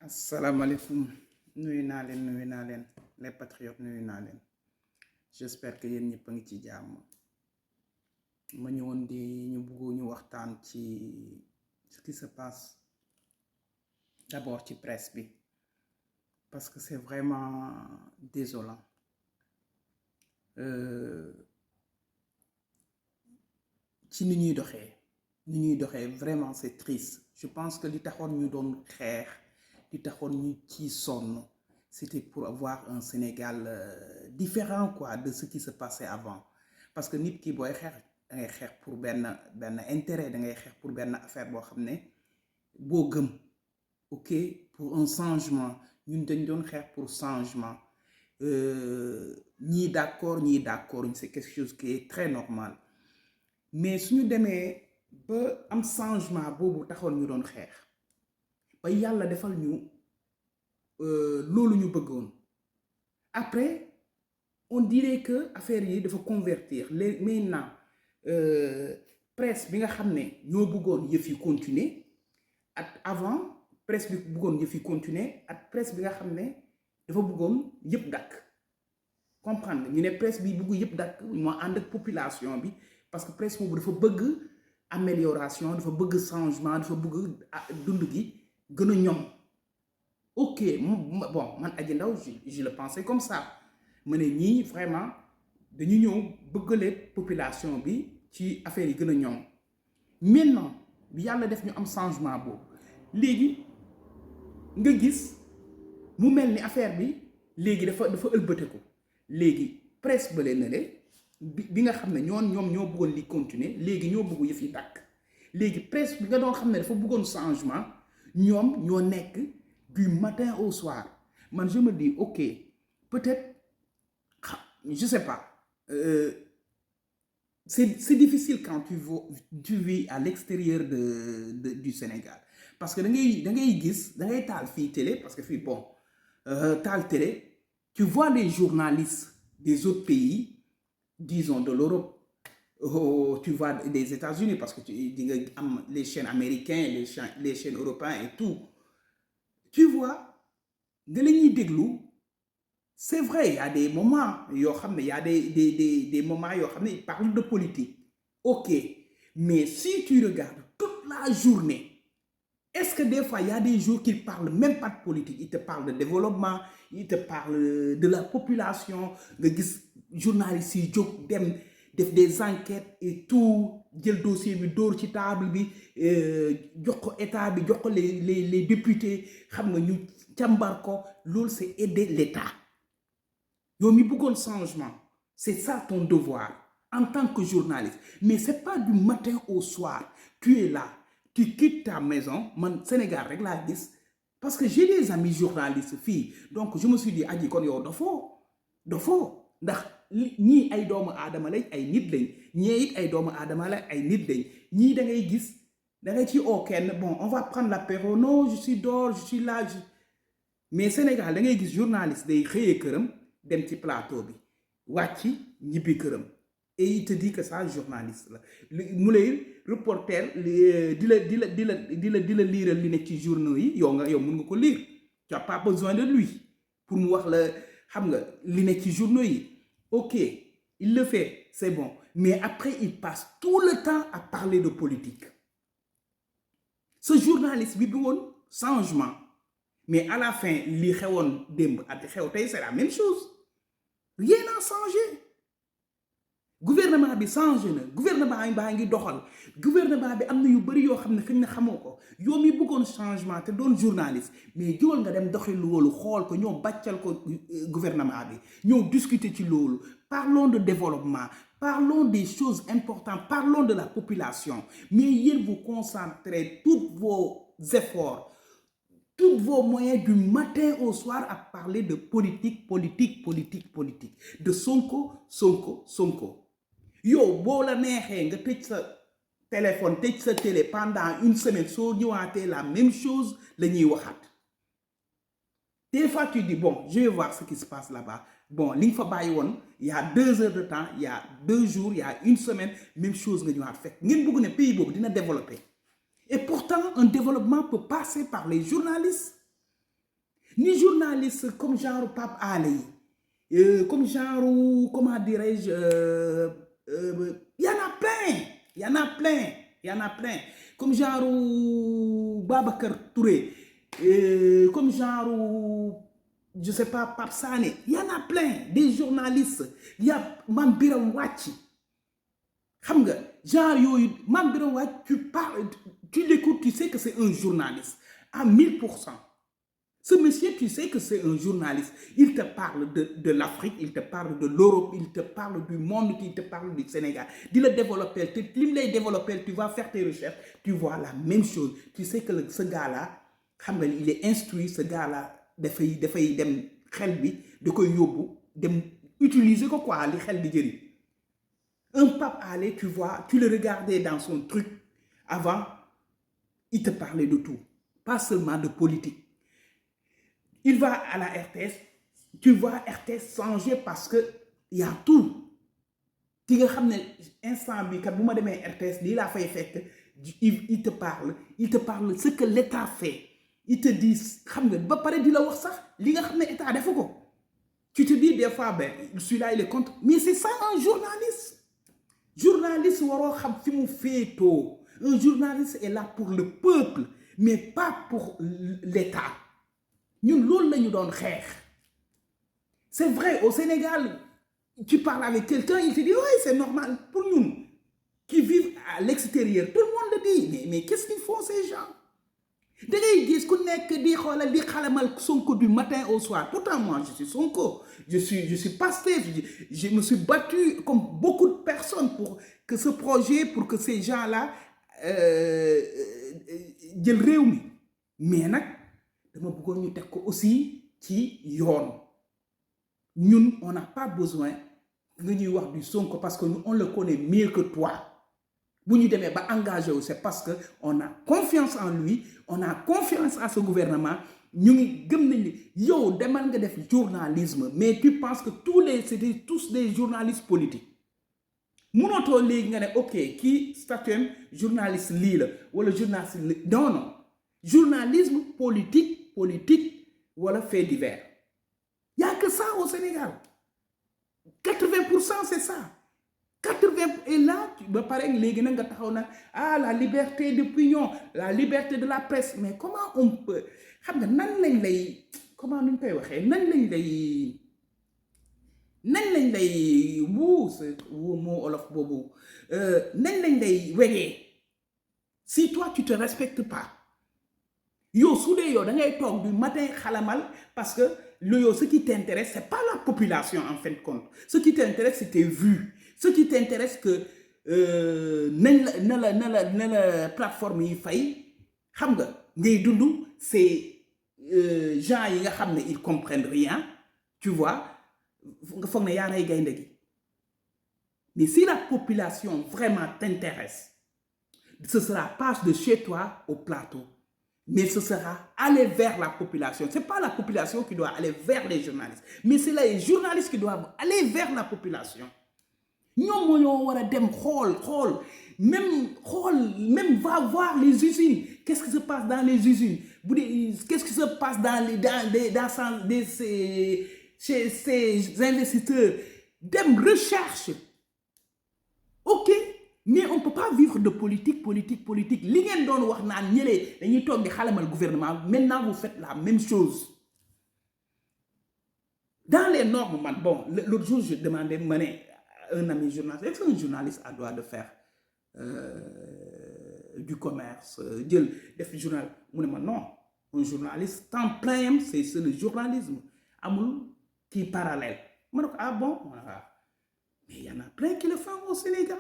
asalaamaaleykum nuyu naa leen les patriotes nuyu naa leen j'espère que yéen ñëpp a ngi ci jàmm ma ñëwoon di ñu bëggu ñu waxtaan ci ce qui se passe d'abord ci presse bi parce que c'est vraiment désolant ci ni ñuy doxee vraiment c'est triste je pense que li taxoon ñu doon xeex li taxoon ñu ci sonn c'était pour avoir un Sénégal différent quoi de ce qui se passait avant parce que nit ki booy xeex da ngay xeex pour benn intérêt da ngay xeex pour benn affaire boo xam ne boo gëm ok pour un changement ñun dañ doon xeex pour changement ñii d'accord c'est quelque chose qui est très normal mais suñu demee ba am changement boobu taxoon ñu doon xeex ba yàlla defal ñu loolu ñu bëggoon après on dirait que affaire yi dafa convertir léegi maintenant presse bi nga xam ne ñoo bëggoon yëf yi continuer ak avant presse bi bëggoon yëf yi continuer ak presse bi nga xam ne dafa bëggoon yëpp dakk comprendre ñu ne presse bi bëggu yëpp dakk moo ànd ak population bi parce que presse boobu dafa bëgg amélioration dafa bëgg changement dafa bëgg dund gi gën a ñoŋ ok bon man Adji Ndao je le pensais comme ça ma ne ñii vraiment dañu ñëw bëggale population bi ci affaire yi gën a ñoŋ maintenant bi yàlla def ñu am changement boobu léegi nga gis mu mel ni affaire bi léegi dafa ëlbateku léegi presse ba leen bi nga xam ne ñoom ñoo bëggoon li continuer léegi ñoo bëggu yëf yi tàkk léegi presse bi nga doon xam ne dafa bëggoon changement ñoom ñoo nekk du matin au soir man je me dis ok peut-être je sais pas c'est difficile quand tu vis à l'extérieur du Sénégal parce que da ngay gis da ngay taal fii télé parce que fii bon taal télé tu vois les journalistes des autres pays disons de l'Europe tu vois des États-Unis parce que di nga am les chaînes américaines les chaînes européennes et tout tu vois nga la ñuy déglu c'est vrai il y a des moments yoo xam ne il y a des moments yoo xam ne ils parlent de politique ok mais si tu regardes toute la journée est-ce que des fois il y a des jours qu'ils parlent même pas de politique ils te parlent de développement ils te parlent de la population nga gis journalistes yi jóg dem def des enquêtes et tout jël dossier bi dóor ci table bi jox ko état bi jox ko les députés xam nga ñu càmbar ko loolu c'est aider l'état yow mi bëggoon changement c'est ça ton devoir en tant que journaliste mais c'est pas du matin au soir tu es là tu quittes ta maison man Sénégal rek laa gis parce que j'ai des amis journalistes fii donc je me suis dit aji kon yow dafoo ndax ñii ay doomu aadama lañ ay nit lañ ñee it ay doomu aadama lañ ay nit lañ ñii da ngay gis da ngay ci oo kenn bon on va prendre l'apéro non je suis dehors je suis là mais Sénégal da ngay gis journaliste day xëyee këram dem ci plateau bi wàcc ñibbi këram et il te dit que ça journaliste la mu lay reporter di la liiral li nekk ci journaux yi yow mun nga ko lire tu as pas besoin de lui pour mu wax la xam nga li nekk ci journaux yi ok il le fait c'est bon mais après il passe tout le temps à parler de politique ce journaliste bi woon changement mais à la fin li xewoon démb ak xew tey c'est la même chose rien n'a changé gouvernement bi changé na gouvernement bi baa ngi doxal gouvernement bi am na yu bëri yoo xam ne xëy na xamoo ko yow mi bëggoon changement te doon journaliste mais jógal nga dem doxi loolu xool ko ñoo bàccal ko gouvernement bi ñoo discuter ci loolu parlons de développement parlons des choses importantes parlons de la population mais yéen vous concentrez tous vos efforts tous vos moyens du matin au soir à parler de politique de Sonko yow boo la neexee nga tëj sa téléphone tëj sa télé pendant une semaine soo ñëwaatee la même chose la ñuy waxaat des fois tu dis bon je vais voir ce qui se passe là-bas bon li nga fa bàyyi woon il y a 2 heures de temps il y a 2 jours il y a une semaine même chose nga ñëwaat fekk ngeen bëgg ne pays boobu dina développer et pourtant un développement peut passer par les journalistes ni journaliste comme genre Pape Alé comme genre comment dirais-je y en a plein y en a plein y en a plein comme genre Babacar Touré comme genre je sais pas Pape Sané y en a plein des journalistes y a Mame Biram Wathie xam nga genre yooyu Mame Biram Wathie tu parles tu l'écoutes tu sais que c'est un journaliste à 1000%. Ce monsieur, tu sais que c'est un journaliste. Il te parle de l'Afrique, il te parle de l'Europe, il te parle du monde, il te parle du Sénégal. Dis-le développer, tu les développer, tu vas faire tes recherches, tu vois la même chose. Tu sais que ce gars-là, il est instruit, ce gars-là, dafay dem xel bi da koy yóbbu dem utiliser ko quoi li xel di jëriñ. Un Pape Alé, tu vois, tu le regardais dans son truc avant, il te parlait de tout, pas seulement de politique. Il va à la RTS, tu vois RTS changer parce que il y a tout. Tu nga xam ne instant bi kat bu ma demee RTS lii laa fay fekk il te parle ce que l'État fait. Il te dit xam nga ba pare di la wax sax li nga xam ne État defu ko. Tu te dis des fois ben celui-là il est contre, mais c'est ça un journaliste. Journaliste waroo xam fi mu féetoo. Un journaliste est là pour le peuple mais pas pour l'État. Ñun loolu la ñu doon xeex. C'est vrai au Sénégal tu parles avec quelqu'un il te dit oui c'est normal pour ñun qui vivent à l'extérieur tout le monde le dit mais qu'est-ce qu'ils font ces gens da ngay gis ku nekk di xoolal di xalamal Sonko du matin au soir. Pourtant moi je suis Sonko je suis Pastef je me suis battu comme beaucoup de personnes pour que ce projet pour que ces gens-là jël réew mi mais nag dama bëggoon ñu teg ko aussi ci yoon. Ñun on n'a pas besoin nga ñuy wax du Sonko parce que nous on le connaît mieux que toi. Bu ñu demee ba engagé wu c'est parce que on a confiance en lui on a confiance à ce gouvernement ñu ngi gëm nañ ni yow demal nga def journalisme mais tu penses que c'était tous des journalistes politiques. Mënatoo léegi nga ne ok kii statut journaliste lii la wala journaliste lii non journalisme politique wala fait divers. Il n'y a que ça au Sénégal. 80% c'est ça. 80 et là ba pare léegi nag nga taxaw na la liberté d'opinion la liberté de la presse mais comment on peut xam nga nan lañ lay comment nuñ koy waxee nan lañ lay moo olof boobu nan lañ lay wegee si toi tu te respectes pas yow su dee yow da ngay toog du matin xalamal parce que yow ce qui t'intéresse c'est pas la population en fin de compte ce qui t'intéresse c'est tes vues. Ce qui t'intéresse que na la plateforme yi fay xam nga ngay dund c'est gens yi nga xam ne ils comprennent rien tu vois nga foog ne yaa nay gaynde gi mais si la population vraiment t'intéresse ce sera pas de chez toi au plateau mais ce sera aller vers la population. C'est pas la population qui doit aller vers les journalistes mais c'est les journalistes qui doivent aller vers la population. ñoom ñoo war a dem xool même va voir les usines qu'est-ce qui se passe dans les usines qu'est-ce qui se passe chez ces investisseurs dem recherche ok mais on peut pas vivre de politique li ngeen doon wax naan ñëlee dañuy toog di xalamal gouvernement maintenant vous faites la même chose dans les normes man bon l'autre jour je demandais un ami journaliste est-ce qu'un journaliste a droit de faire du commerce jël def journal mu ne ma non un journaliste temps plein c'est le journalisme amul kii parallèle ma ne ko ah bon mais il y en a plein qui le font au Sénégal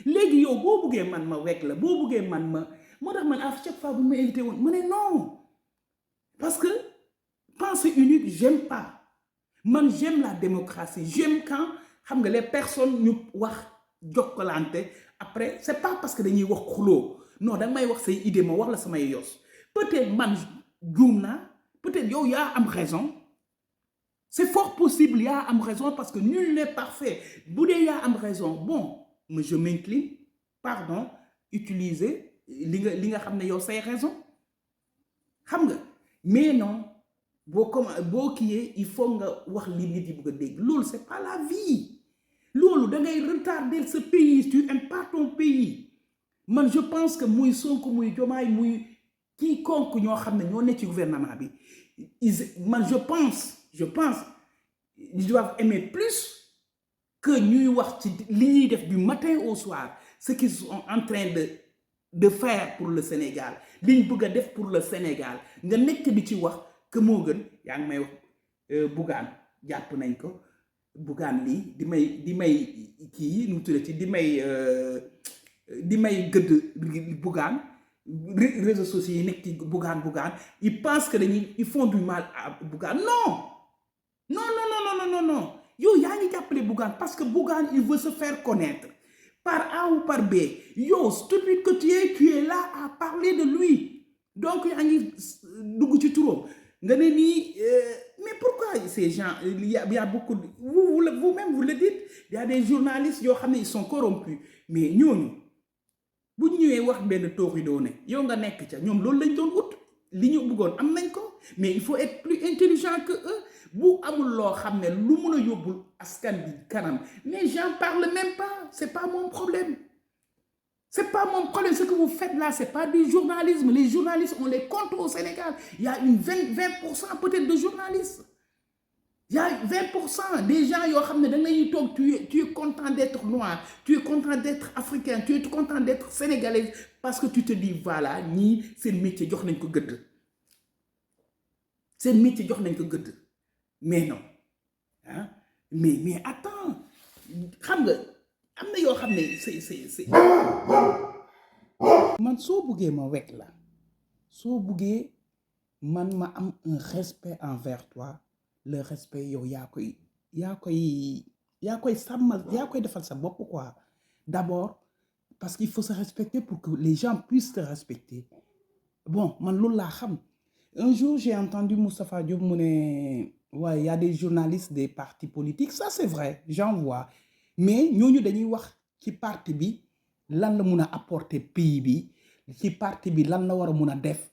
léegi yow boo buggee man ma wekk la boo buggee man ma moo tax man à chaque fois bu ma invité woon ma ne non parce que pensée unique j'aime pas man j'aime la démocratie j'aime quand xam nga les personnes ñu wax jokkalante après c'est pas parce que dañuy wax xuloo non danga may wax say idée ma wax la samay yos peut-être man juum naa peut-être yow yaa am raison c'est fort possible yaa am raison parce que nul n'est parfait bu dee yaa am raison bon mais je m'incline pardon utiliser li nga xam ne yow say raison xam nga mais non boo kiiyee il faut nga wax li nit yi bëgg a dégg loolu c'est pas la vie loolu da ngay retarder ce pays tu aimes pas ton pays man je pense que muy Sonko muy Diomaye muy quiconque ñoo xam ne ñoo nekk ci gouvernement bi man je pense ils doivent aimer plus que ñuy wax ci li ñuy def du matin au soir ce qu'ils sont en train de faire pour le Sénégal li ñu bëgg a def pour le Sénégal nga nekk di ci wax que moo gën yaa ngi may wax Bougane jàpp nañ ko Bougane lii di may kii nu mu tuddati di may gëdd Bougane réseaux sociaux yi nekk ci Bougane ils pensent que ils font du mal à Bougane non yow yaa ngi jàppale Bougane parce que Bougane il veut se faire connaître par A ou par B yow stupide que tu es là à parler de lui donc yaa ngi dugg ci turam nga ne nii mais pourquoi ces gens il y a beaucoup de vous-même vous le dites il y a des journalistes yoo xam ne ils sont corrompus mais ñooñu bu ñu ñëwee wax benn tooxi doo ne yow nga nekk ca ñoom loolu lañ doon ut li ñu bëggoon am nañ ko mais il faut être plus intelligent que eux bu amul loo xam ne lu mun a yóbbul askan bi kanam les gens parlent même pas c'est pas mon problème ce que vous faites là c'est pas du journalisme les journalistes on les compte au Sénégal il y a une 20% peut-être de journalistes il y a 20% des gens yoo xam ne da ngay toog tu es content d'être noir tu es content d'être africain tu es content d'être sénégalais parce que tu te dis voilà ñii seen métier jox nañ ko gëdd mais non ah mais attends xam nga am na yoo xam ne c'est man soo buggee ma wekk la soo buggee man ma am un respect envers toi le respect yow yaa koy sàmmal yaa koy defal sa bopp quoi d'abord parce qu'il faut se respecter pour que les gens puissent te respecter bon man loolu laa xam un jour j'ai entendu Moustapha Diop mu ne ouais, il y a des journalistes des partis politiques ça c'est vrai j'en vois mais ñooñu dañuy wax ci parti bi lan la mun a apporter pays bi ci parti bi lan la war a mun a def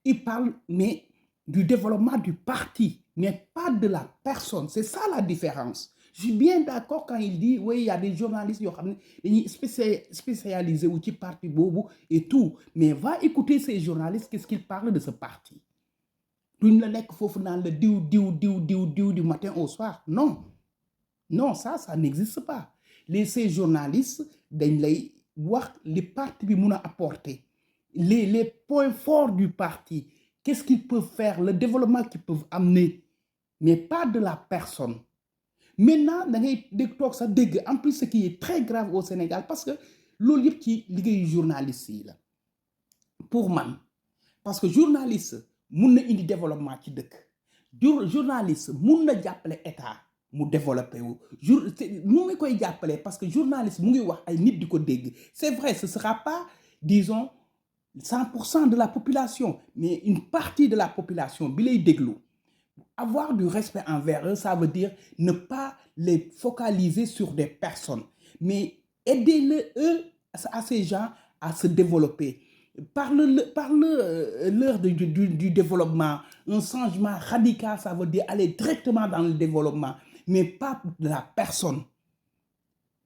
il parle mais du développement du parti mais pas de la personne c'est ça la différence je suis bien d'accord quand il dit oui il y a des journalistes yoo xam ne dañuy spécialisé wu ci parti boobu et tout mais va écouter ces journalistes qu'est-ce qu'ils parlent de ce parti duñ la nekk foofu naan la diw du matin au soir non ça n'existe pas ces journalistes dañ lay wax li parti bi mun a apporter les points forts du parti qu'est-ce qu'ils peuvent faire le développement qu'ils peuvent amener mais pas de la personne maintenant da ngay toog sax dégg en plus ce qui est très grave au Sénégal parce que loolu yëpp ci liggéeyu journaliste yi la pour man parce que journaliste mun na indi développement ci dëkk journaliste mun na jàppale état mu développé wu mu ngi koy jàppale parce que journaliste mu ngi wax ay nit di ko dégg c'est vrai ce sera pas disons 100% de la population mais une partie de la population bi lay déglu avoir du respect envers eux ça veut dire ne pas les focaliser sur des personnes mais aider à ces gens à se développer parle-leur du développement un changement radical ça veut dire aller directement dans le développement mais pas de la personne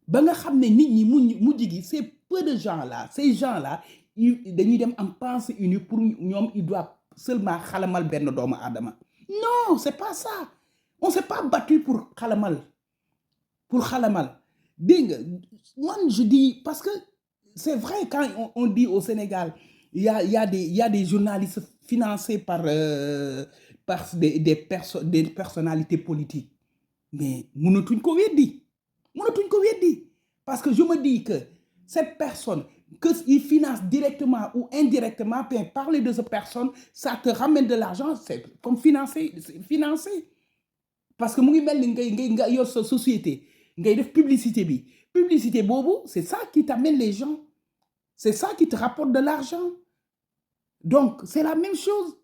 ba nga xam ne nit ñi mujj gi c'est peu de gens là ces gens là dañuy dem en pensée unique pour ñoom ils doivent seulement xalamal benn doomu aadama non c'est pas ça on s'est pas battu pour xalamal dégg nga man je dis parce que c'est vrai quand on dit au Sénégal il y a des journalistes financés par des personnalités politiques mais mënatuñ ko weddi parce que je me dis que cette personne que il finance directement ou indirectement peut parler de cette personne ça te ramène de l'argent c'est comme financer parce que mu ngi mel ni nga yor sa société ngay def publicité boobu c'est ça qui t'amène les gens c'est ça qui te rapporte de l'argent donc c'est la même chose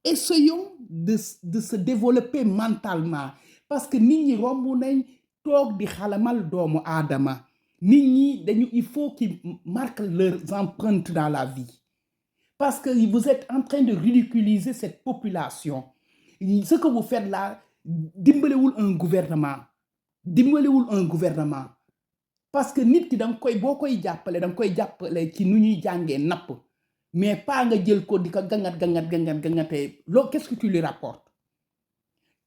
essayons de se développer mentalement parce que nit ñi romb nañ toog di xalamal doomu aadama nit ñi il faut qu'ils marquent leurs empreintes dans la vie Parce que vous êtes en train de ridiculiser cette population. Ce que vous faites là, dimbalewul un gouvernement. Dimbalewul un gouvernement. Parce que nit ki da nga koy boo koy jàppale da nga koy jàppale ci nu ñuy jàngee napp mais pas nga jël ko di ko gangatee loolu qu'est-ce que tu lui rapportes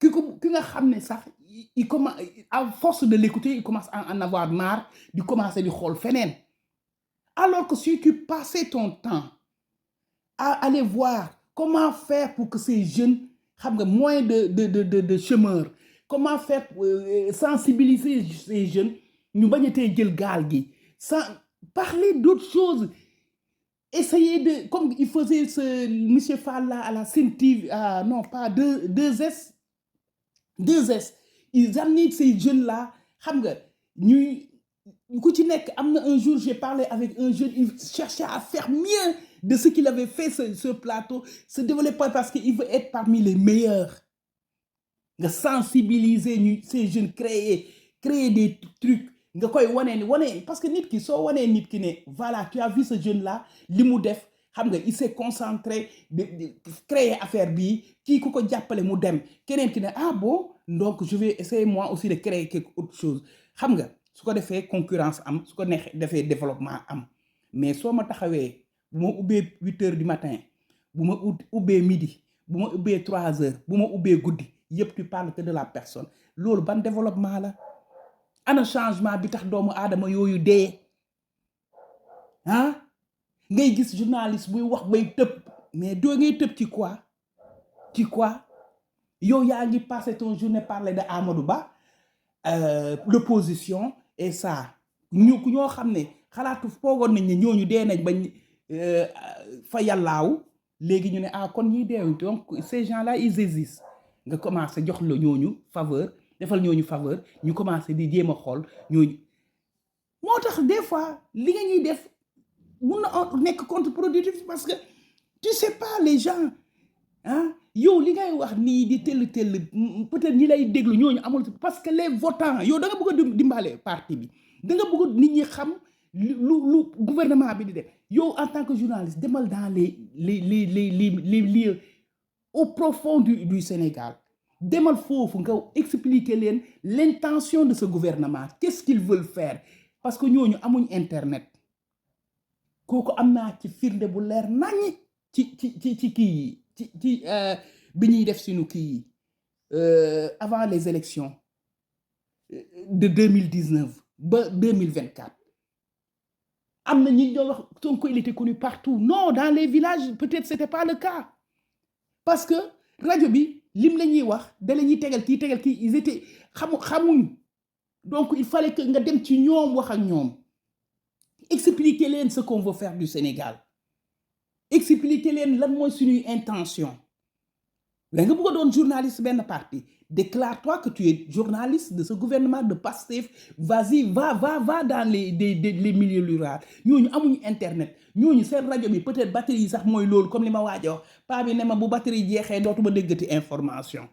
ki nga xam ne sax il commence à force de l'écouter il commence à en avoir marre di commencer di xool feneen alors que si tu passais ton temps à aller voir comment faire pour que ces jeunes xam nga moins de chômeurs comment faire sensibiliser ces jeunes ñu bañ a tee jël gaal gi sans parler d'autres choses essayer de comme il faisait ce monsieur Fall là à la Sen TV non pas 2S ils amenaient ces jeunes là xam nga ñuy ku ci nekk am na un jour j'ai parlé avec un jeune il cherchait à faire mieux de ce qu'il avait fait ce plateau se développer parce qu'il veut être parmi les meilleurs nga sensibiliser ñu ces jeunes créer des trucs nga koy wane parce que nit ki soo wanee nit ki ne voilà tu as vu ce jeune là li mu def xam nga il s'est concentré de créer affaire bii kii ku ko jàppale mu dem keneen ki ne ah bon donc je vais essayer moi aussi de créer quelque autre chose xam nga su ko defee concurrence am su ko neexee defee développement am mais soo ma taxawee bu ma ubbee 8 heures du matin bu ma ubbee midi bu ma ubbee 3 heures bu ma ubbee guddi yëpp tu parles que de la personne loolu ban développement la ana changement bi tax doomu aadama yooyu dee ah ngay gis journaliste buy wax bay tëb mais doo ngay tëb ci quoi yow yaa ngi passé ton journée parler de Amadou Ba l'opposition et ça ñoo xam ne xalaatu foogoon nañ ne ñooñu dee nañ bañ fa yàllaaw léegi ñu ne kon ñi deew donc ces gens-là ils existent nga commencé jox la ñooñu faveur defal ñooñu faveur ñu commencé di jéem a xool ñooñu moo tax des fois li nga ñuy def mun na nekk contre-productif parce que tu sais pas les gens yow li ngay wax nii di tell peut-être ñi lay déglu ñooñu amul parce que les votants yow da nga bëgg a dimbale parti bi da nga bëgg nit ñi xam lu gouvernement bi di def yow en tant que journaliste demal dans les lieux au profond du Sénégal demal foofu nga expliquer leen l'intention de ce gouvernement qu'est-ce qu'ils veulent faire parce que ñooñu amuñ internet kooku am naa ci firnde bu leer nañi ci kii yi ci bi ñuy def suñu kii yi avant les élections de 2019 ba 2024 am na ñi doon wax Sonko il était connu partout non dans les villages peut-être c'était pas le cas parce que rajo bi lim la ñuy wax da la ñuy tegal kii ils étaient xamuñ donc il fallait que nga dem ci ñoom wax ak ñoom expliquer leen ce qu'on veut faire du Sénégal expliquer leen lan mooy suñuy intention la nga bëgg a doon journaliste benn parti déclare-toi que tu es journaliste de ce gouvernement de Pastef vas-y va dans les milieux ruraux ñooñu amuñu internet ñooñu seen rajo bi peut-être batterie yi sax mooy loolu comme li ma waaj a wax paa bi ne ma bu batterie jeexee dootuma déggati information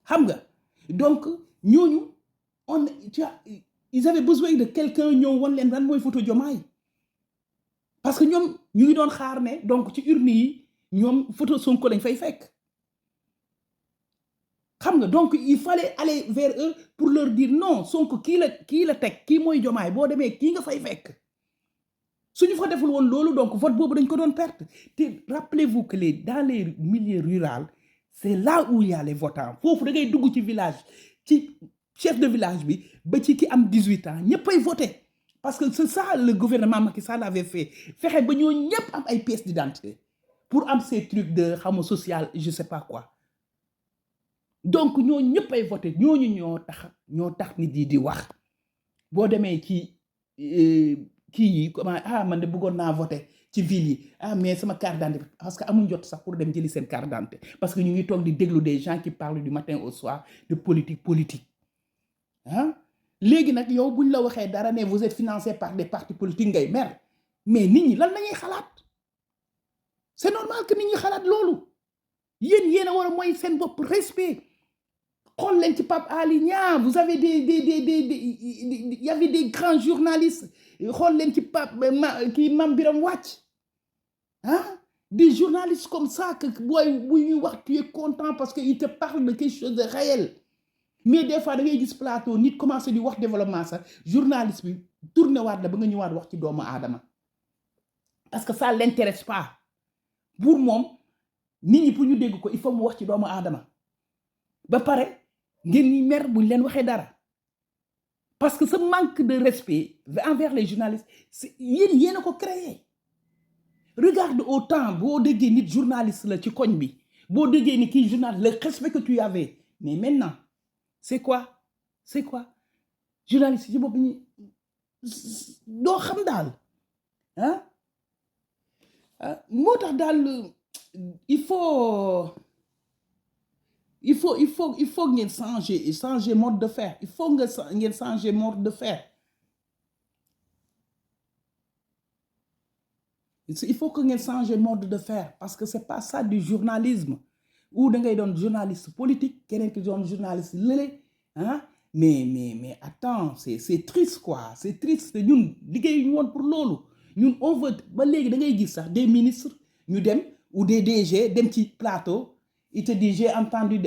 xam nga donc ñooñu ils avaient besoin de quelqu'un ñëw wan leen lan mooy photo Diomaye parce que ñoom ñu ngi doon xaar ne donc ci urne yi ñoom photo Sonko lañ fay fekk xam nga donc il fallait aller vers eux pour leur dire non Sonko kii la teg kii mooy Diomaye boo demee kii nga fay fekk suñu fa deful woon loolu donc vote boobu dañ ko doon perte te rappelez-vous que dans les milieux ruraux c'est là où il y a les votants foofu da ngay dugg ci village ci chef de village bi ba ci ki am 18 ans ñëppay voter parce que c'est ça le gouvernement Macky Sall avait fait fexe ba ñoo ñëpp am ay pièces d'identité pour am ces trucs de xamu social je sais pas quoi donc ñoo ñëppay voter ñooñu ñoo tax nit yi di wax boo demee ci kii yi comment man de bëggoon naa voter ci ville yi mais sama carte d'identité parce que amuñ jot sax pour dem jëli seen carte d'identité parce que ñu ngi toog di déglu des gens qui parlent du matin au soir de politique léegi nag yow buñ la waxee dara ne vous êtes financé par des partis politiques ngay mer mais nit ñi lan lañuy xalaat c'est normal que nit ñi xalaat loolu yéen a war a mooy seen bopp respect xool leen ci Pape Ali Niang vous avez il y avait des grands journalistes xool leen ci Pape kii Mame Biram Wàcc Des journalistes comme ça que tu es content parce qu'ils te parlent de quelque chose de réel. Mais des fois da ngay gis plateau nit commencé di wax développement sax journaliste bi tourné waat la ba nga ñëwaat wax ci doomu aadama parce que ça l'intéresse pas pour moom nit ñi pour ñu dégg ko il faut mu wax ci doomu aadama ba pare ngeen ñi mer buñ leen waxee dara parce que ce manque de respect envers les journalistes yéen a ko créé. Regarde autant boo déggee nit journaliste la ci koñ bi boo déggee ni kii journaliste le respect que tu avais mais maintenant c'est quoi journaliste ci bopp ñi doo xam daal moo tax daal il faut ngeen changer mode de faire il faut ngeen changer mode de faire. Il faut que ngeen changer mode de faire parce que c'est pas ça du journalisme ou da ngay doon journaliste politique keneen ki doon journaliste lële mais attends c'est triste quoi c'est triste ñun liggéey ñu woon pour loolu ñun on veut ba léegi da ngay gis sax des ministres ñu dem ou des DG dem ci plateau il te dit j'ai entendu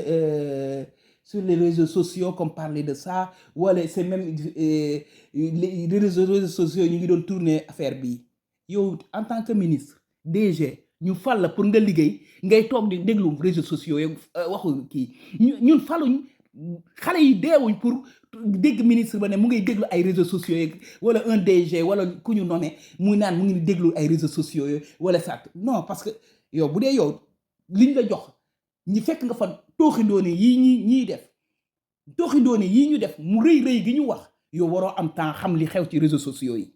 sur les réseaux sociaux qu'on parlait de ça wala c'est même les réseaux sociaux ñu ngi doon tourner affaire bi. Yow en tant que ministre DG ñu fal la pour nga liggéey ngay toog di déglu réseaux sociaux yi waxu kii ñun faluñ xale yi deewuñ pour dégg ministre ba ne mu ngay déglu ay réseaux sociaux yi wala un DG wala ku ñu nommé muy naan mu ngi déglu ay réseaux sociaux yi wala ça non parce que yow bu dee yow liñ la jox ñi fekk nga fa tooxindoone yii ñiy def tooxindoone yii ñu def mu rëy gi ñu wax yow waroo am temps xam li xew ci réseaux sociaux yi.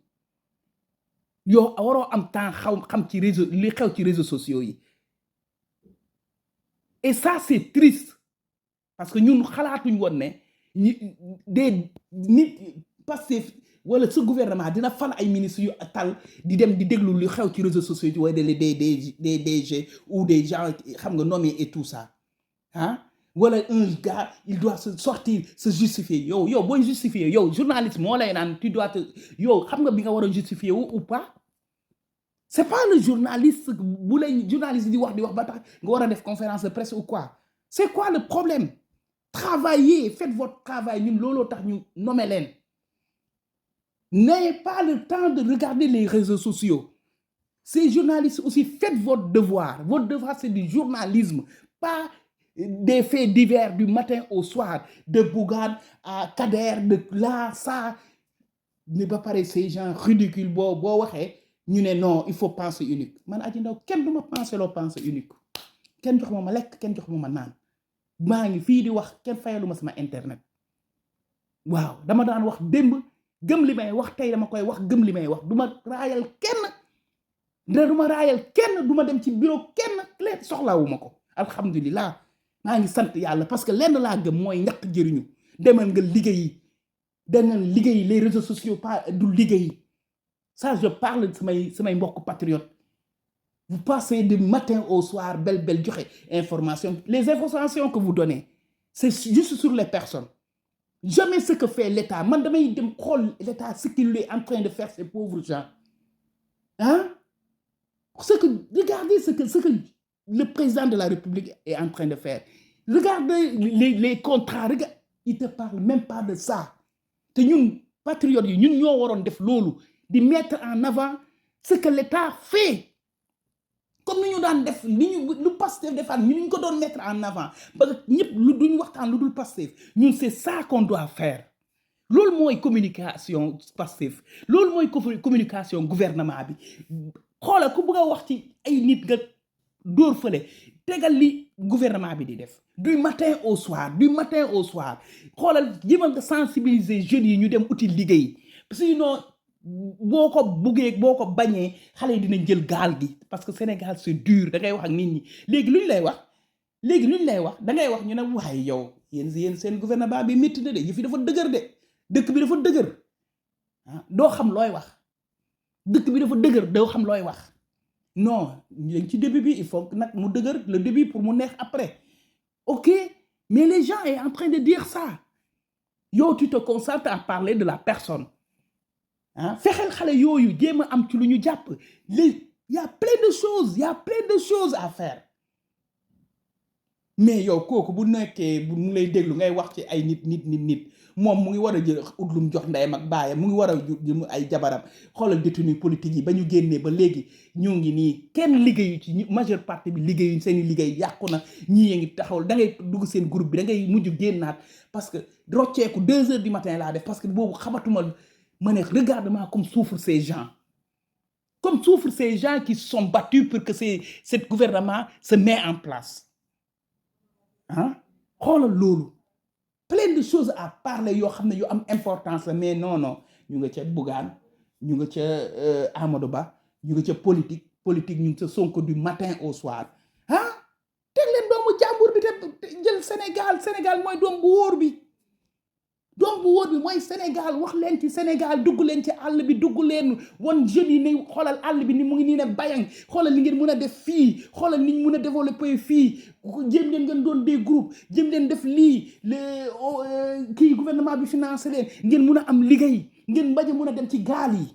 yow waroo am temps xam ci réseau li xew ci réseaux sociaux yi et ça c'est triste parce que ñun xalaatuñ woon ne des nit Pastef wala ce gouvernement dina fal ay ministres yu tal di dem di déglu li xew ci réseaux sociaux yi wala des DG ou des gens xam nga nommés et tout ça wala un gars il doit se sortir se justifier yow booy justifier yow journaliste moo lay naan tu dois te yow xam nga bi nga war a justifier ou pas. C'est pas le journaliste bu lay journaliste di wax ba tax nga war a def conférence de presse ou quoi c'est quoi le problème travaillez faites votre travail ñun looloo tax ñu nommé leen n'ayez pas le temps de regarder les réseaux sociaux ces journalistes aussi faites votre devoir c'est du journalisme pas des faits divers du matin au soir de Bougane à Kader de là ça ne ba pare ces gens ridicules boo waxee ñu ne non il faut penser unique man Adji Ndao kenn du ma penser loo pensée unique kenn jox ma lekk kenn jox ma naan maa ngi fii di wax kenn fayalu ma sama internet waaw dama daan wax démb gëm li may wax tey dama koy wax gëm li may wax du ma raayal kenn du ma dem ci bureau kenn leen soxlawuma ko alhamdulilah maa ngi sant yàlla parce que lenn laa gëm mooy ñàkk jëriñu demal nga liggéeyi les réseaux sociaux pas du liggéeyi. Ça, je parle de samay mbokk patriotes. Vous passez du matin au soir, belle joxe information. Les informations que vous donnez, c'est juste sur les personnes. Jamais ce que fait l'État. Man damay dem xool l'État ce qu'il est en train de faire ces pauvres gens. Regardez ce que le président de la République est en train de faire. Regardez les contrats. Il ne te parle même pas de ça. Te ñun patriotes yi ñun ñoo waroon def loolu. De mettre en avant ce que l'État fait comme ni ñu daan def lu Pastef defaan ñu ko doon mettre en avant parce que ñëpp lu duñ waxtaan lu dul Pastef ñun c'est ça qu'on doit faire loolu mooy communication Pastef loolu mooy communication gouvernement bi xoola ku bëgg a wax ci ay nit nga dóor fële tegal li gouvernement bi di def du matin au soir xoolal jéemal nga sensibiliser jeunes yi ñu dem uti liggéey sinon boo ko buggee boo ko bañee xale yi dinañ jël gaal gi parce que Sénégal c'est dur da ngay wax ak nit ñi léegi luñ lay wax da ngay wax ñu ne waaye yow yéen seen gouvernement bi métti na de yi fi dafa dëgër de dëkk bi dafa dëgër doo xam looy wax dëkk bi dafa dëgër doo xam looy wax non lañ ci début bi il faut nag mu dëgër le début pour mu neex après ok mais les gens est en train de dire ça yow tu te concentres à parler de la personne fexeel xale yooyu jéem a am ci lu ñu jàpp il y a plein de choses à faire. Mais yow kooku bu nekkee bu mu lay déglu ngay wax ci ay nit moom mu ngi war a jël ut lu mu jox ndeyam ak baayam mu ngi war a jël ay jabaram xoolal détenu politique yi ba ñu génnee ba léegi ñu ngi nii kenn liggéeyu ci majeure partie bi liggéeyuñ seen liggéey yàqu na ñii ya ngi taxawal da ngay dugg seen groupe bi da ngay mujj génnaat parce que rocceeku 2 heures du matin laa def parce que boobu xamatuma ma ne regarde-moi comme souffrent ces gens. Comme souffrent ces gens qui se sont battus pour que ce gouvernement se met en place. Hein? Xoolal loolu plein de choses à parler yoo xam ne yu am importance la mais non ñu nga ca Bougane ñu nga ca Amadou Ba ñu nga ca politique ñu ngi ca Sonko du matin au soir ah teg leen doomu jàmbur bi te jël Sénégal mooy doom bu wóor bi mooy Sénégal wax leen ci Sénégal dugg leen ci àll bi dugg leen wan jeunes yi ne xoolal àll bi ni mu ngi nii ne bayang xoolal li ngeen mën a def fii xoolal ni ñu mën a développer fii jéem leen ngeen doon des groupes jéem leen def lii kii gouvernement bi financé leen ngeen mën a am liggéey ngeen bañ a mën a dem ci gaal yi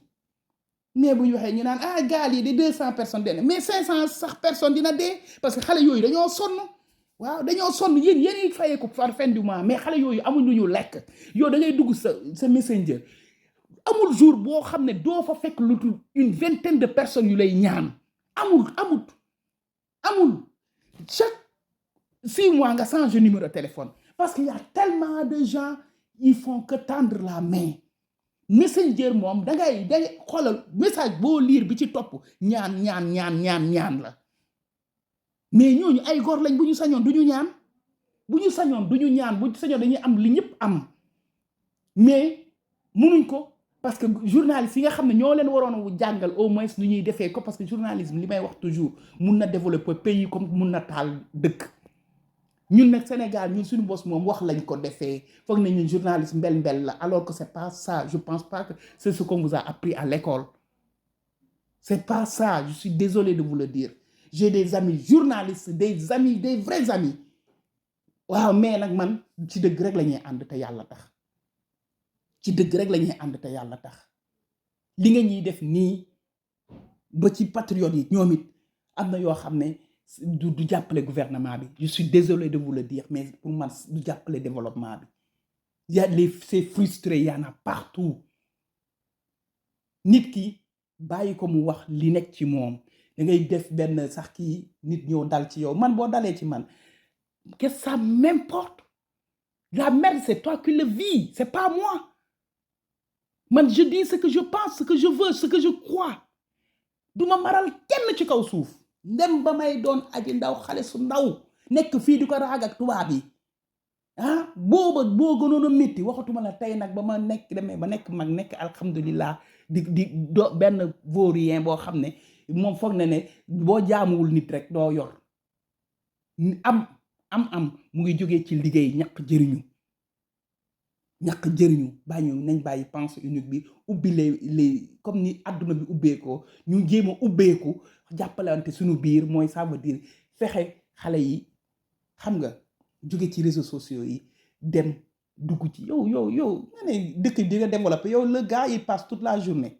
mais bu ñu waxee ñu naan gaal yi de 200 personnes dee mais 500 sax personnes dina dee parce que xale yooyu dañoo sonn. waaw dañoo sonn yéen fayee ko par fin du mois mais xale yooyu amul lu ñu lekk yow da ngay dugg sa messenger amul jour boo xam ne doo fa fekk lu tul 20 de personnes yu lay ñaan amul chaque 6 mois nga change numéro de téléphone parce qu'il y a tellement de gens ils font que tendre la main messenger moom da ngay xoolal message boo lire bi ci topp ñaan la mais ñooñu ay góor lañ bu ñu sañoon du ñu ñaan bu ñu sañoon dañuy am li ñëpp am mais mënuñ ko parce que journalistes yi nga xam ne ñoo leen waroon a jàngal au moins nu ñuy defee ko parce que journalisme li may wax toujours mun na développer pays comme mun na taal dëkk ñun nag Sénégal ñun suñu bos moom wax lañ ko defee foog na ñun journaliste mbel la alors que c'est pas ça je pense pas que c'est ce qu'on vous a appris à l'école c'est pas ça je suis désolé de vous le dire. J'ai des amis journalistes des vrais amis waaw mais nag man ci dëgg rek la ñuy ànd te yàlla tax li nga ñuy def nii ba ci patriotes yi ñoom it am na yoo xam ne du jàppale gouvernement bi je suis désolé de vous le dire mais pour man du jàppale développement bi y a c'est frustré y en a partout nit ki bàyyi ko mu wax li nekk ci moom da ngay def benn sax kii nit ñëw dal ci yow man boo dalee ci man qu'est-ce que ça m'importe la merde c'est toi qui le vis c'est pas moi man je dis ce que je pense ce que je veux ce que je crois duma maral kenn ci kaw suuf ndem ba may doon aji ndaw xale su ndaw nekk fii di ko raag ak tubaab yi boo gënoon a métti waxatuma la tey nag ba ma demee ba nekk mag nekk alhamdulillah di benn vaurien boo xam ne moom foog na ne boo jaamuwul nit rek doo yor am mu ngi jógee ci liggéey ñàkk jëriñu nañ bàyyi pensée unique bi ubbi les comme ni àdduna bi ubbeekoo ñu jéem a ubbeeku jàppalante suñu biir mooy ça veut dire fexe xale yi xam nga jóge ci réseaux sociaux yi dem dugg ci yow nga ne dëkk di nga développé yow le gars il passe toute la journée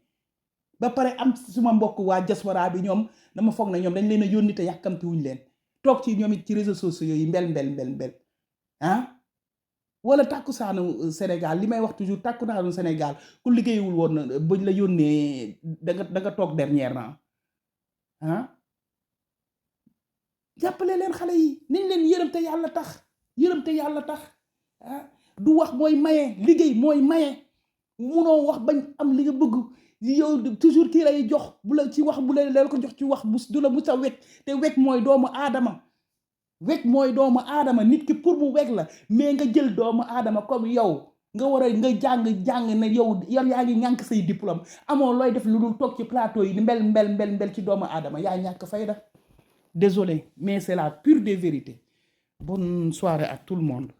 ba pare am suma mbokk waa diaspora bi ñoom dama foog na ñoom dañ leen a yónni te yàkkamti wuñ leen toog ci ñoom it ci réseaux sociaux yi mbel wala tàkkusaanu Sénégal li may wax toujours tàkkusaanu Sénégal ku liggéeyul woon bañ la yónnee da nga toog dernier rang jàppale leen xale yi nañ leen yërëm te yàlla tax du wax mooy maye liggéey mooy maye munoo wax bañ am li nga bëgg yow toujours kii lay jox bu la ci wax bu la ko jox ci wax bu du la mu sa wekk te wekk mooy doomu aadama nit ki pour mu wekk la mais nga jël doomu aadama comme yow nga war a nga jàng ne yow yaa ngi ñànk say diplôme amoo looy def lu dul toog ci plateau yi mbel ci doomu aadama yaa ñàkk fayda désolé mais c'est la pure des vérités bonne soirée à tout le monde